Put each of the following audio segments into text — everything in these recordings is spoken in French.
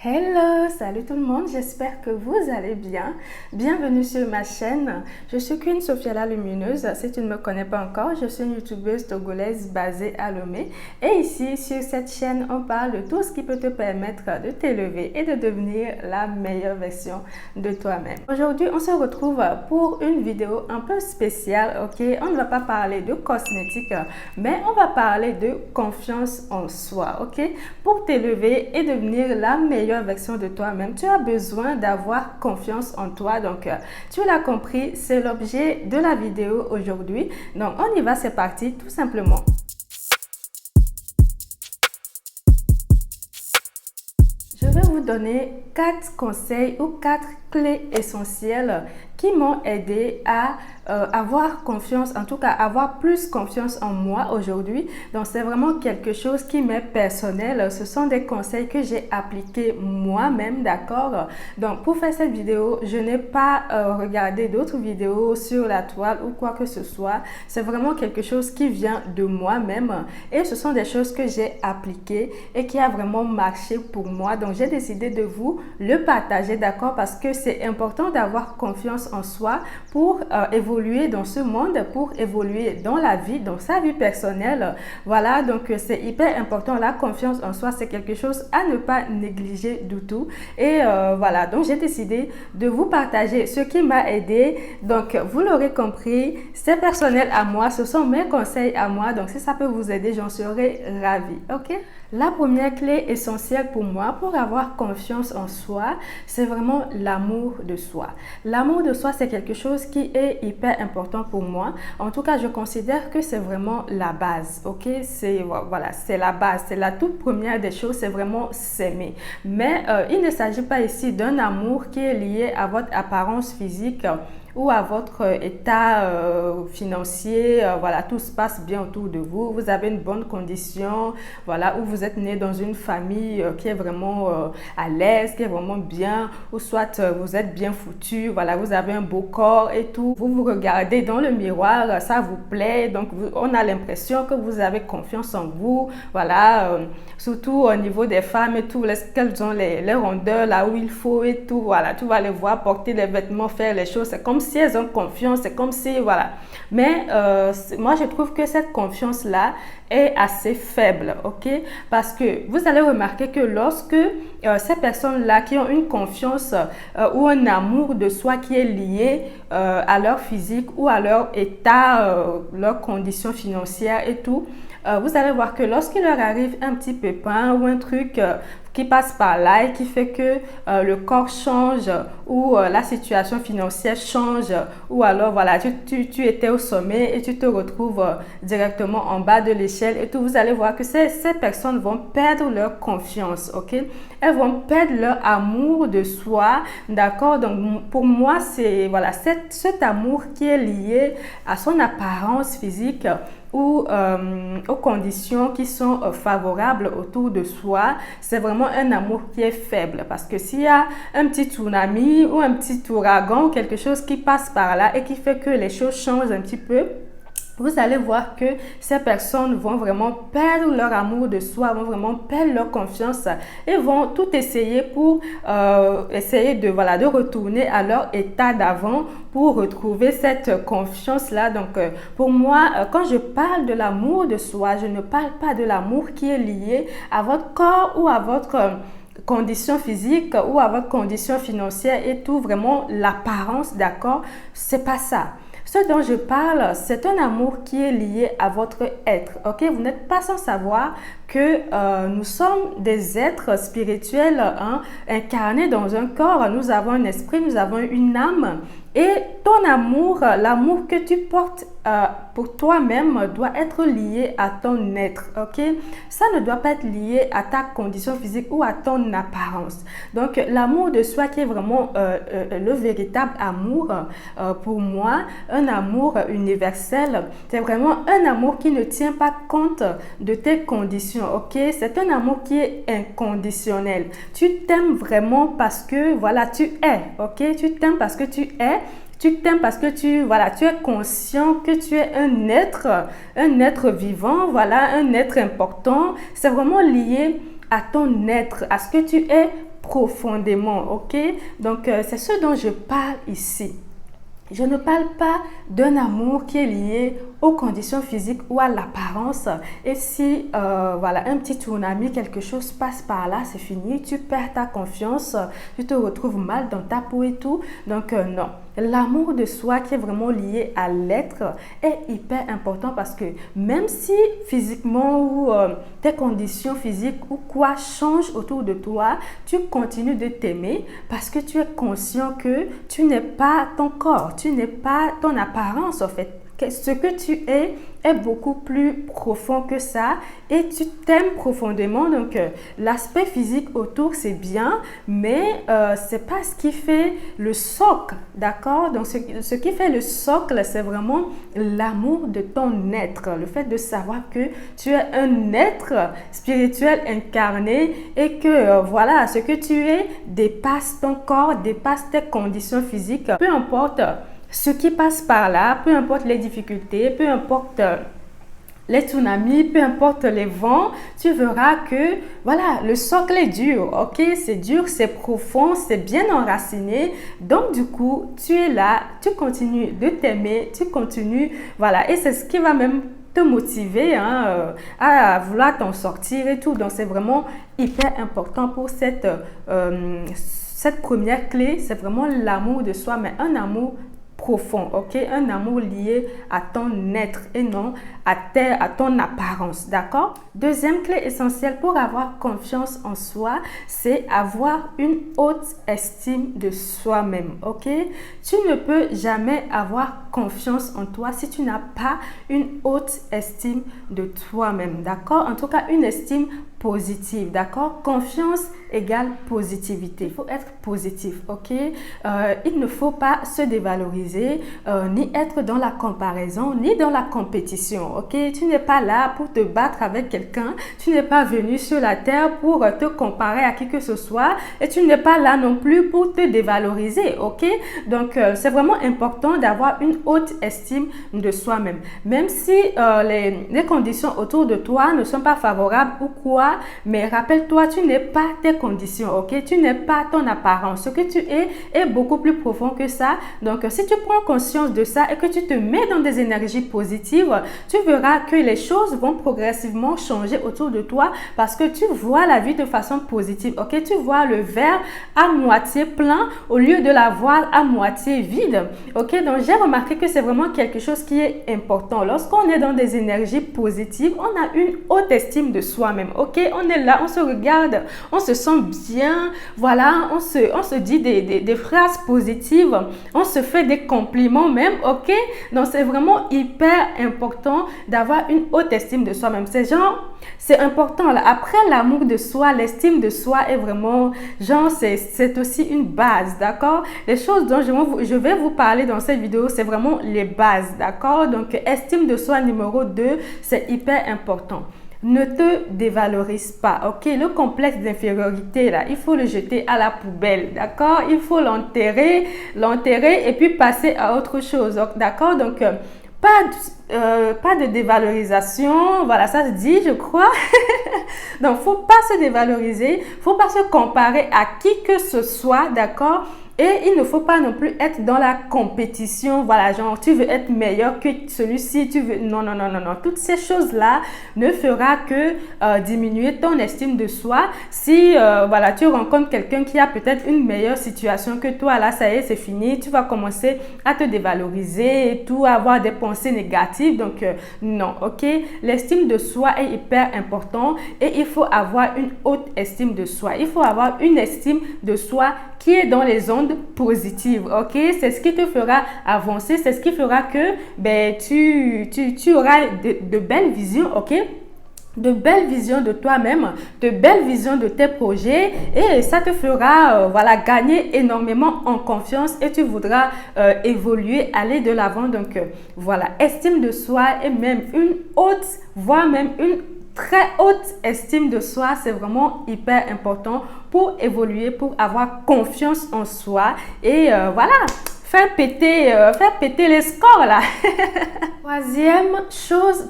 Hello, salut tout le monde, j'espère que vous allez bien. Bienvenue sur ma chaîne. Je suis Queen Sophia Lumineuse. Si tu ne me connais pas encore, je suis une youtubeuse togolaise basée à Lomé. Et ici, sur cette chaîne, on parle de tout ce qui peut te permettre de t'élever et de devenir la meilleure version de toi-même. Aujourd'hui, on se retrouve pour une vidéo un peu spéciale, ok? On ne va pas parler de cosmétiques, mais on va parler de confiance en soi, ok? Pour t'élever et devenir la meilleure version de toi-même, tu as besoin d'avoir confiance en toi. Donc, tu l'as compris, c'est l'objet de la vidéo aujourd'hui. Donc, on y va, c'est parti, tout simplement. Je vais vous donner 4 conseils ou 4 clés essentielles qui m'ont aidé à avoir confiance, en tout cas avoir plus confiance en moi aujourd'hui. Donc c'est vraiment quelque chose qui m'est personnel. Ce sont des conseils que j'ai appliqués moi-même, d'accord? Donc pour faire cette vidéo, je n'ai pas regardé d'autres vidéos sur la toile ou quoi que ce soit. C'est vraiment quelque chose qui vient de moi-même et ce sont des choses que j'ai appliquées et qui a vraiment marché pour moi. Donc j'ai décidé de vous le partager, d'accord? Parce que c'est important d'avoir confiance en soi pour évoluer dans ce monde, pour évoluer dans la vie, dans sa vie personnelle. Voilà, donc c'est hyper important. La confiance en soi, c'est quelque chose à ne pas négliger du tout. Et voilà, donc j'ai décidé de vous partager ce qui m'a aidé. Donc vous l'aurez compris, c'est personnel à moi, ce sont mes conseils à moi. Donc si ça peut vous aider, j'en serai ravie, ok? La première clé essentielle pour moi, pour avoir confiance en soi, c'est vraiment l'amour de soi. L'amour de soi, c'est quelque chose qui est hyper important pour moi. En tout cas, je considère que c'est vraiment la base, ok? Voilà, c'est la base, c'est la toute première des choses, c'est vraiment s'aimer. Mais il ne s'agit pas ici d'un amour qui est lié à votre apparence physique ou à votre état financier, voilà, tout se passe bien autour de vous, vous avez une bonne condition, voilà, ou vous êtes né dans une famille qui est vraiment à l'aise, qui est vraiment bien, ou soit vous êtes bien foutu, voilà, vous avez un beau corps et tout, vous vous regardez dans le miroir, ça vous plaît, donc on a l'impression que vous avez confiance en vous, voilà, surtout au niveau des femmes et tout, qu'elles ont les rondeurs là où il faut et tout, voilà, tu vas les voir porter les vêtements, faire les choses, c'est comme si elles ont confiance, c'est comme si, voilà. Mais moi, je trouve que cette confiance-là est assez faible, ok? Parce que vous allez remarquer que lorsque ces personnes-là qui ont une confiance ou un amour de soi qui est lié à leur physique ou à leur état, leur condition financière et tout, vous allez voir que lorsqu'il leur arrive un petit pépin ou un truc qui passe par là et qui fait que le corps change ou la situation financière change ou alors voilà, tu étais au sommet et tu te retrouves directement en bas de l'échelle et tout, vous allez voir que ces personnes vont perdre leur confiance, ok? Elles vont perdre leur amour de soi, d'accord? Donc pour moi, c'est voilà, cet amour qui est lié à son apparence physique ou aux conditions qui sont favorables autour de soi, c'est vraiment un amour qui est faible parce que s'il y a un petit tsunami ou un petit ouragan, quelque chose qui passe par là et qui fait que les choses changent un petit peu, vous allez voir que ces personnes vont vraiment perdre leur amour de soi, vont vraiment perdre leur confiance et vont tout essayer pour essayer de, voilà, de retourner à leur état d'avant pour retrouver cette confiance-là. Donc, pour moi, quand je parle de l'amour de soi, je ne parle pas de l'amour qui est lié à votre corps ou à votre condition physique ou à votre condition financière et tout, vraiment l'apparence, d'accord? C'est pas ça. Ce dont je parle, c'est un amour qui est lié à votre être, ok? Vous n'êtes pas sans savoir que nous sommes des êtres spirituels hein, incarnés dans un corps. Nous avons un esprit, nous avons une âme. Et ton amour, l'amour que tu portes pour toi-même doit être lié à ton être, ok? Ça ne doit pas être lié à ta condition physique ou à ton apparence. Donc, l'amour de soi qui est vraiment le véritable amour pour moi, un amour universel, c'est vraiment un amour qui ne tient pas compte de tes conditions, ok? C'est un amour qui est inconditionnel. Tu t'aimes vraiment parce que, voilà, tu es, ok? Tu t'aimes parce que tu es. Tu t'aimes parce que voilà, tu es conscient que tu es un être vivant, voilà, un être important. C'est vraiment lié à ton être, à ce que tu es profondément, ok? Donc, c'est ce dont je parle ici. Je ne parle pas d'un amour qui est lié aux conditions physiques ou à l'apparence. Et si, voilà, un petit tsunami, quelque chose passe par là, c'est fini, tu perds ta confiance, tu te retrouves mal dans ta peau et tout. Donc, non. L'amour de soi qui est vraiment lié à l'être est hyper important parce que même si physiquement ou tes conditions physiques ou quoi changent autour de toi, tu continues de t'aimer parce que tu es conscient que tu n'es pas ton corps, tu n'es pas ton apparence en fait. Ce que tu es beaucoup plus profond que ça et tu t'aimes profondément. Donc, l'aspect physique autour, c'est bien, mais c'est pas ce qui fait le socle, d'accord? Donc, ce qui fait le socle, c'est vraiment l'amour de ton être, le fait de savoir que tu es un être spirituel incarné et que, voilà, ce que tu es dépasse ton corps, dépasse tes conditions physiques, peu importe ce qui passe par là, peu importe les difficultés, peu importe les tsunamis, peu importe les vents, tu verras que voilà, le socle est dur, ok? C'est dur, c'est profond, c'est bien enraciné. Donc du coup, tu es là, tu continues de t'aimer, tu continues, voilà. Et c'est ce qui va même te motiver à vouloir t'en sortir et tout. Donc c'est vraiment hyper important pour cette première clé, c'est vraiment l'amour de soi, mais un amour profond, ok? Un amour lié à ton être et non à ton apparence, d'accord? Deuxième clé essentielle pour avoir confiance en soi, c'est avoir une haute estime de soi-même, ok? Tu ne peux jamais avoir confiance en toi si tu n'as pas une haute estime de toi-même, d'accord? En tout cas, une estime positive, d'accord? Confiance égale positivité. Il faut être positif, ok? Il ne faut pas se dévaloriser, ni être dans la comparaison, ni dans la compétition, ok? Tu n'es pas là pour te battre avec quelqu'un, tu n'es pas venu sur la terre pour te comparer à qui que ce soit et tu n'es pas là non plus pour te dévaloriser, ok? Donc, c'est vraiment important d'avoir une haute estime de soi-même. Même si les conditions autour de toi ne sont pas favorables ou quoi, mais rappelle-toi, tu n'es pas tes conditions, ok? Tu n'es pas ton apparence. Ce que tu es beaucoup plus profond que ça. Donc, si tu prends conscience de ça et que tu te mets dans des énergies positives, tu verras que les choses vont progressivement changer autour de toi parce que tu vois la vie de façon positive, ok? Tu vois le verre à moitié plein au lieu de la voir à moitié vide, ok? Donc, j'ai remarqué que c'est vraiment quelque chose qui est important. Lorsqu'on est dans des énergies positives, on a une haute estime de soi-même, ok? On est là, on se regarde, on se sent bien, voilà, on se dit des phrases positives, on se fait des compliments même, ok? Donc, c'est vraiment hyper important d'avoir une haute estime de soi-même. C'est important. Là. Après l'amour de soi, l'estime de soi est vraiment, c'est aussi une base, d'accord? Les choses dont je vais vous parler dans cette vidéo, c'est vraiment les bases, d'accord? Donc, estime de soi numéro 2, c'est hyper important. Ne te dévalorise pas, ok? Le complexe d'infériorité, là, il faut le jeter à la poubelle, d'accord? Il faut l'enterrer et puis passer à autre chose, d'accord? Donc, pas de dévalorisation, voilà, ça se dit, je crois. Donc, faut pas se dévaloriser, faut pas se comparer à qui que ce soit, d'accord? Et il ne faut pas non plus être dans la compétition, voilà, genre tu veux être meilleur que celui-ci, tu veux... Non, non, non, non, non. Toutes ces choses-là ne fera que diminuer ton estime de soi. Si, voilà, tu rencontres quelqu'un qui a peut-être une meilleure situation que toi, là, ça y est, c'est fini. Tu vas commencer à te dévaloriser et tout, à avoir des pensées négatives. Donc, non, ok? L'estime de soi est hyper important et il faut avoir une haute estime de soi. Il faut avoir une estime de soi qui est dans les ondes positives, ok? C'est ce qui te fera avancer, c'est ce qui fera que ben, tu auras de belles visions, ok? De belles visions de toi-même, de belles visions de tes projets et ça te fera voilà, gagner énormément en confiance et tu voudras évoluer, aller de l'avant. Donc voilà, estime de soi et même une haute, voire même une très haute estime de soi, c'est vraiment hyper important pour évoluer, pour avoir confiance en soi et voilà. faire péter les scores là.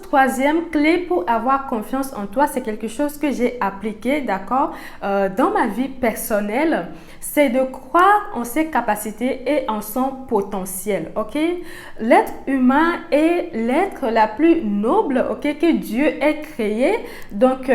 Troisième clé pour avoir confiance en toi, c'est quelque chose que j'ai appliqué, d'accord, dans ma vie personnelle, c'est de croire en ses capacités et en son potentiel, ok? L'être humain est l'être la plus noble, ok, que Dieu ait créé. Donc,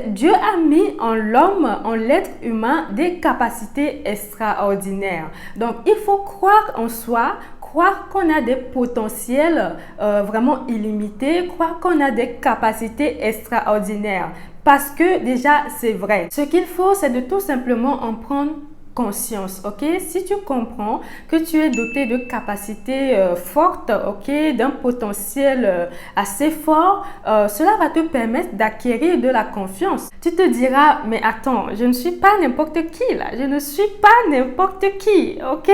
Dieu a mis en l'homme, en l'être humain, des capacités extraordinaires. Donc, il faut croire en soi, croire qu'on a des potentiels vraiment illimités, croire qu'on a des capacités extraordinaires. Parce que déjà, c'est vrai. Ce qu'il faut, c'est de tout simplement en prendre conscience, ok? Si tu comprends que tu es doté de capacités fortes, ok, d'un potentiel assez fort, cela va te permettre d'acquérir de la confiance. Tu te diras, mais attends, je ne suis pas n'importe qui là, je ne suis pas n'importe qui, ok?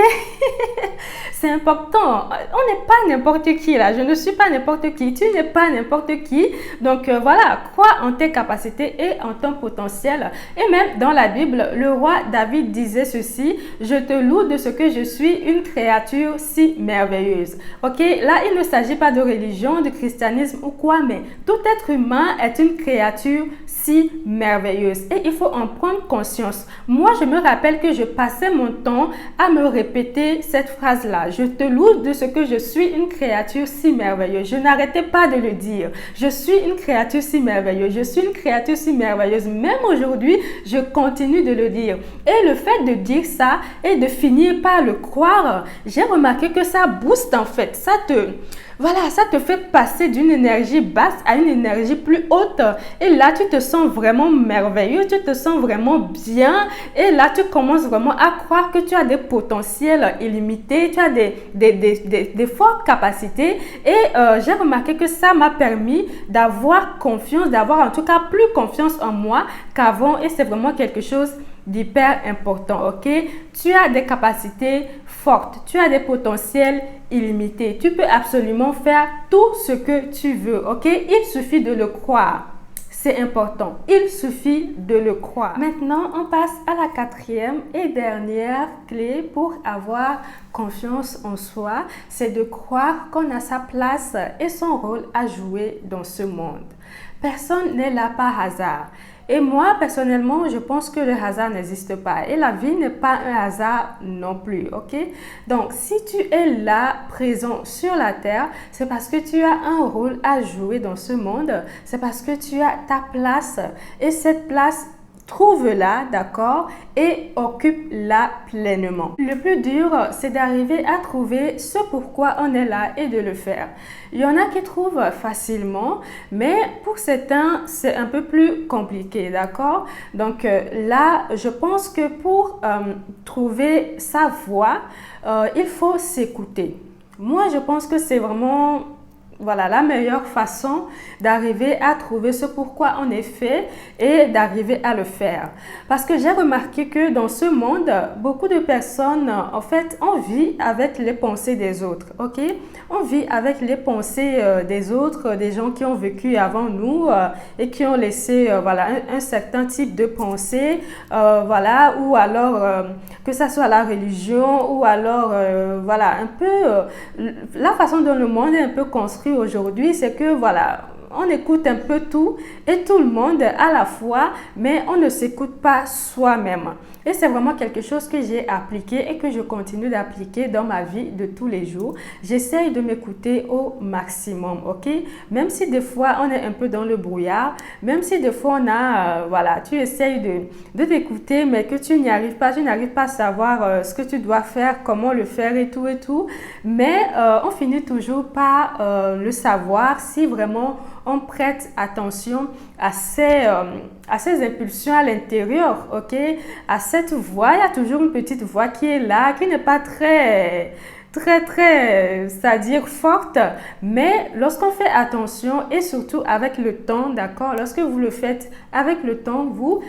C'est important, on n'est pas n'importe qui là, je ne suis pas n'importe qui, tu n'es pas n'importe qui. Donc voilà, crois en tes capacités et en ton potentiel. Et même dans la Bible, le roi David disait ceci: je te loue de ce que je suis une créature si merveilleuse. Ok, là il ne s'agit pas de religion, de christianisme ou quoi, mais tout être humain est une créature si merveilleuse et il faut en prendre conscience. Moi, je me rappelle que je passais mon temps à me répéter cette phrase-là: je te loue de ce que je suis une créature si merveilleuse. Je n'arrêtais pas de le dire. Je suis une créature si merveilleuse. Je suis une créature si merveilleuse. Même aujourd'hui, je continue de le dire. Et le fait de dire ça et de finir par le croire, j'ai remarqué que ça booste en fait. Ça te fait passer d'une énergie basse à une énergie plus haute. Et là, tu te sens vraiment merveilleux, tu te sens vraiment bien. Et là, tu commences vraiment à croire que tu as des potentiels illimités, tu as des fortes capacités. Et j'ai remarqué que ça m'a permis d'avoir confiance, d'avoir en tout cas plus confiance en moi qu'avant. Et c'est vraiment quelque chose d'hyper important, ok? Tu as des capacités fortes, tu as des potentiels illimités. Tu peux absolument faire tout ce que tu veux, ok? Il suffit de le croire. C'est important. Il suffit de le croire. Maintenant, on passe à la quatrième et dernière clé pour avoir confiance en soi. C'est de croire qu'on a sa place et son rôle à jouer dans ce monde. Personne n'est là par hasard. Et moi, personnellement, je pense que le hasard n'existe pas. Et la vie n'est pas un hasard non plus, ok? Donc, si tu es là, présent sur la terre, c'est parce que tu as un rôle à jouer dans ce monde. C'est parce que tu as ta place. Et cette place, trouve-la, d'accord, et occupe-la pleinement. Le plus dur, c'est d'arriver à trouver ce pourquoi on est là et de le faire. Il y en a qui trouvent facilement, mais pour certains, c'est un peu plus compliqué, d'accord? Donc là, je pense que pour trouver sa voie, il faut s'écouter. Moi, je pense que c'est vraiment la meilleure façon d'arriver à trouver ce pourquoi on est fait et d'arriver à le faire. Parce que j'ai remarqué que dans ce monde, beaucoup de personnes, en fait, on vit avec les pensées des autres, ok? On vit avec les pensées des autres, des gens qui ont vécu avant nous et qui ont laissé un certain type de pensée, ou alors que ça soit la religion ou alors un peu la façon dont le monde est un peu construit aujourd'hui, c'est que on écoute un peu tout et tout le monde à la fois, mais on ne s'écoute pas soi-même. Et c'est vraiment quelque chose que j'ai appliqué et que je continue d'appliquer dans ma vie de tous les jours. J'essaye de m'écouter au maximum, ok? Même si des fois on est un peu dans le brouillard, même si des fois on a, tu essayes de t'écouter, mais que tu n'arrives pas à savoir ce que tu dois faire, comment le faire et tout. Mais on finit toujours par le savoir si vraiment on prête attention à ces impulsions à l'intérieur, ok? À cette voix, il y a toujours une petite voix qui est là, qui n'est pas très, c'est-à-dire forte, mais lorsqu'on fait attention et surtout avec le temps, d'accord, lorsque vous le faites avec le temps, vous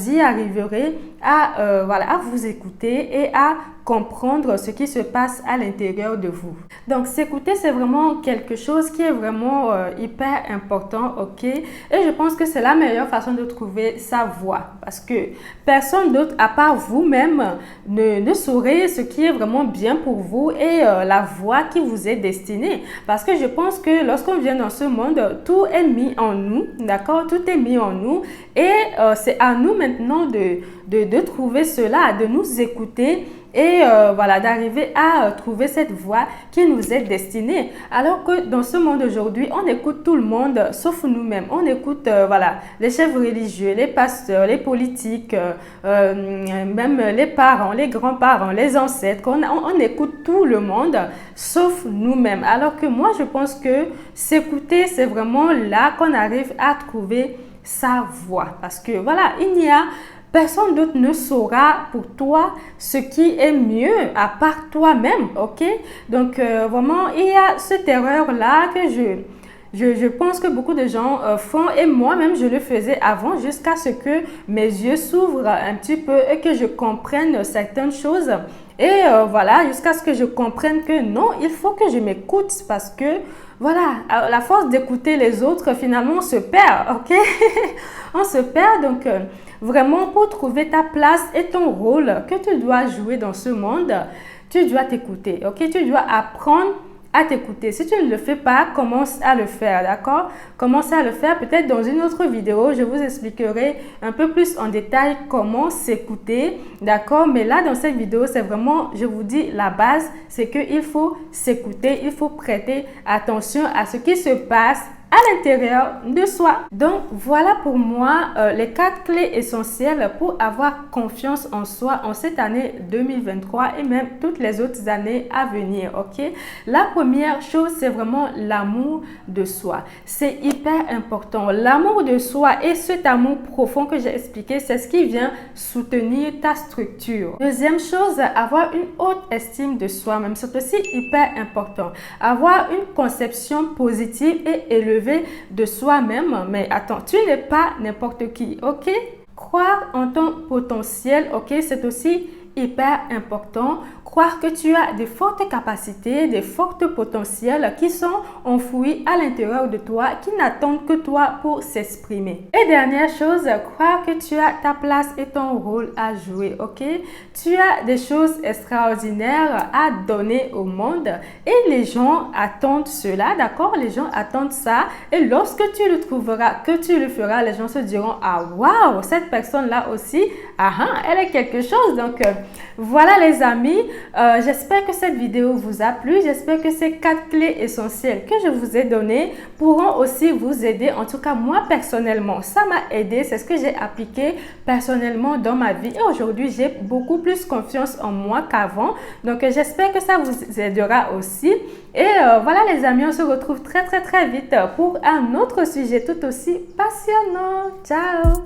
y arriverez à vous écouter et à comprendre ce qui se passe à l'intérieur de vous. Donc, s'écouter, c'est vraiment quelque chose qui est vraiment hyper important, ok? Et je pense que c'est la meilleure façon de trouver sa voie parce que personne d'autre à part vous-même ne saurait ce qui est vraiment bien pour vous et la voie qui vous est destinée. Parce que je pense que lorsqu'on vient dans ce monde, tout est mis en nous, d'accord? Tout est mis en nous et c'est à nous maintenant de trouver cela, de nous écouter et voilà, d'arriver à trouver cette voie qui nous est destinée. Alors que dans ce monde aujourd'hui, on écoute tout le monde sauf nous-mêmes. On écoute voilà, les chefs religieux, les pasteurs, les politiques, même les parents, les grands-parents, les ancêtres. On écoute tout le monde sauf nous-mêmes. Alors que moi, je pense que s'écouter, c'est vraiment là qu'on arrive à trouver sa voie. Parce que voilà, il n'y a personne d'autre ne saura pour toi ce qui est mieux à part toi-même, ok? Donc, vraiment, il y a cette erreur-là que je pense que beaucoup de gens font et moi-même, je le faisais avant jusqu'à ce que mes yeux s'ouvrent un petit peu et que je comprenne certaines choses. Et voilà, jusqu'à ce que je comprenne que non, il faut que je m'écoute parce que voilà, à la force d'écouter les autres, finalement, on se perd, ok? On se perd, donc vraiment pour trouver ta place et ton rôle que tu dois jouer dans ce monde, tu dois t'écouter, ok? Tu dois apprendre à t'écouter. Si tu ne le fais pas, commence à le faire, d'accord? Commence à le faire. Peut-être dans une autre vidéo, je vous expliquerai un peu plus en détail comment s'écouter, d'accord? Mais là, dans cette vidéo, c'est vraiment, je vous dis, la base, c'est qu'il faut s'écouter, il faut prêter attention à ce qui se passe à l'intérieur de soi. Donc, voilà pour moi les 4 clés essentielles pour avoir confiance en soi en cette année 2023 et même toutes les autres années à venir, ok? La première chose, c'est vraiment l'amour de soi. C'est hyper important. L'amour de soi et cet amour profond que j'ai expliqué, c'est ce qui vient soutenir ta structure. Deuxième chose, avoir une haute estime de soi-même. C'est aussi hyper important. Avoir une conception positive et élevée de soi-même. Mais attends, tu n'es pas n'importe qui, ok? Croire en ton potentiel, ok? C'est aussi hyper important. Croire que tu as des fortes capacités, des fortes potentiels qui sont enfouis à l'intérieur de toi, qui n'attendent que toi pour s'exprimer. Et dernière chose, croire que tu as ta place et ton rôle à jouer, ok? Tu as des choses extraordinaires à donner au monde et les gens attendent cela, d'accord? Les gens attendent ça et lorsque tu le trouveras, que tu le feras, les gens se diront, ah waouh, cette personne-là aussi, ah, elle est quelque chose. Donc, voilà les amis, j'espère que cette vidéo vous a plu. J'espère que ces 4 clés essentielles que je vous ai données pourront aussi vous aider. En tout cas, moi personnellement, ça m'a aidé. C'est ce que j'ai appliqué personnellement dans ma vie. Et aujourd'hui, j'ai beaucoup plus confiance en moi qu'avant. Donc, j'espère que ça vous aidera aussi. Et voilà les amis, on se retrouve très vite pour un autre sujet tout aussi passionnant. Ciao!